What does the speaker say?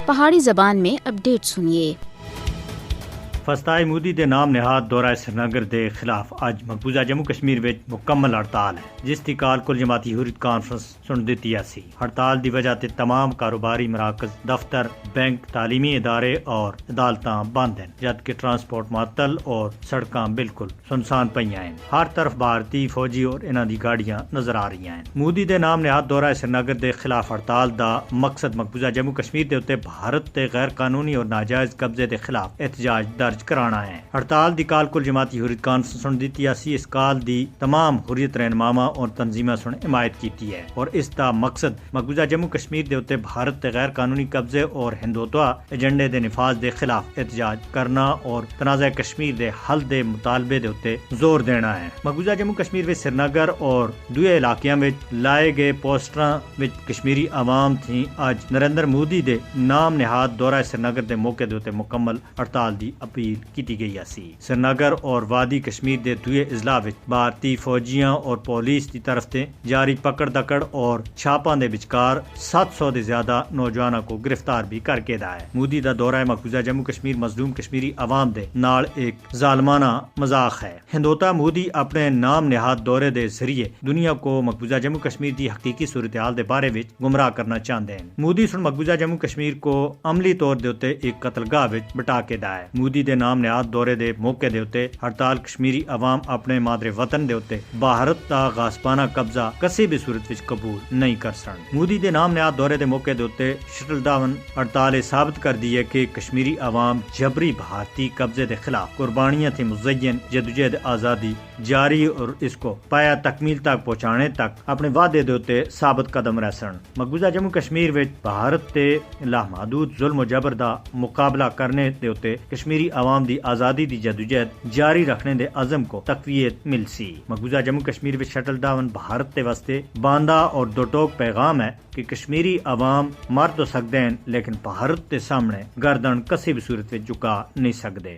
پہاڑی زبان میں اپڈیٹ سنیے۔ فستائے مودی دے نام نہاد دورہ سرینگر دے خلاف اج مقبوضہ جموں کشمیر وچ مکمل ہڑتال ہے، جس دی کال کل جماعتی حریت کانفرنس سن دتی سی۔ ہڑتال دی وجہ تے تمام کاروباری مراکز، دفتر، بینک، تعلیمی ادارے اور عدالتاں بند ہیں، جبکہ ٹرانسپورٹ معطل اور سڑکاں بالکل سنسان پئیاں ہیں۔ ہر طرف بھارتی فوجی اور انہاں دی گاڑیاں نظر آ رہی ہیں۔ مودی دے نام نہاد دورہ سرینگر دے خلاف ہڑتال دا مقصد مقبوضہ جموں کشمیر دے اوتے بھارت تے غیر قانونی اور ناجائز قبضے دے خلاف احتجاج درج کرانا ہے۔ ہڑتال دی کال کل جماعتی حریت کانفرنس سن دتی سی۔ اس کال دی تمام حریت رہنماواں اور تنظیماں سن حمایت کیتی ہے اور اس دا مقصد مقبوضہ جموں کشمیر دے اوتے بھارت تے غیر قانونی قبضے اور ہندوتوا ایجنڈے دے نفاذ دے خلاف احتجاج کرنا اور تنازع کشمیر دے حل دے مطالبے دے اوتے زور دینا ہے۔ مقبوضہ جموں کشمیر وچ سرینگر اور دوئے علاقیاں وچ لائے گئے پوسٹراں وچ کشمیری عوام تھی اج نریندر مودی دے نام نہاد دورہ سرینگر دے موقع دے اوتے مکمل ہڑتال دی اپیل کی گئی سی۔ سرینگر اور وادی کشمیر دے دوئے اضلاع وچ بھارتی فوجیاں اور پولیس دی طرف تے جاری پکڑ دکڑ اور چھاپاں دے وچکار 700 دے زیادہ نوجوانوں کو گرفتار بھی کر کے دا ہے۔ مودی دا دورہ مقبوضہ جموں کشمیر مظلوم کشمیری عوام دے نال ایک ظالمانہ مذاق ہے۔ ہندوتا مودی اپنے نام نہاد دورے دے ذریعے دنیا کو مقبوضہ جموں کشمیر دی حقیقی صورتحال دے بارے وچ گمراہ کرنا چاہندے ہیں۔ مودی سن مقبوضہ جموں کشمیر کو عملی طور دے اوتے ایک قتل گاہ وچ بٹا کے دا ہے۔ مودی دے نام نہاد دورے دے موقع دے اوتے ہڑتال کشمیری عوام اپنے مادر وطن دے اوتے بھارت دا غاصبانہ قبضہ کسی بھی صورت وچ قبول نہیں کر سن۔ مودی دے نام نہاد دورے دے موقع دے اوتے شٹل ڈاؤن ہڑتال ثابت کر دی ہے کہ کشمیری عوام جبری بھارتی قبضے دے خلاف قربانیاں تھی مزین جدوجہد آزادی جاری اور اس کو پایا تکمیل تک پہنچانے تک اپنے وعدے دے اوتے ثابت قدم رہ سن۔ مقبوضہ جموں کشمیر وچ بھارت تے لامحدود ظلم و جبر دا مقابلہ کرنے دے اوتے کشمیری عوام دی آزادی دی جدوجہد جاری رکھنے دے عزم کو تقویت مل سی۔ مقبوضہ جموں کشمیر وچ شٹل ڈاؤن بھارت تے واسطے باندھا اور دو ٹوک پیغام ہے کہ کشمیری عوام مر تو سکدے ہیں لیکن بھارت دے سامنے گردن کسی بھی صورت وچ جھکا نہیں سکدے۔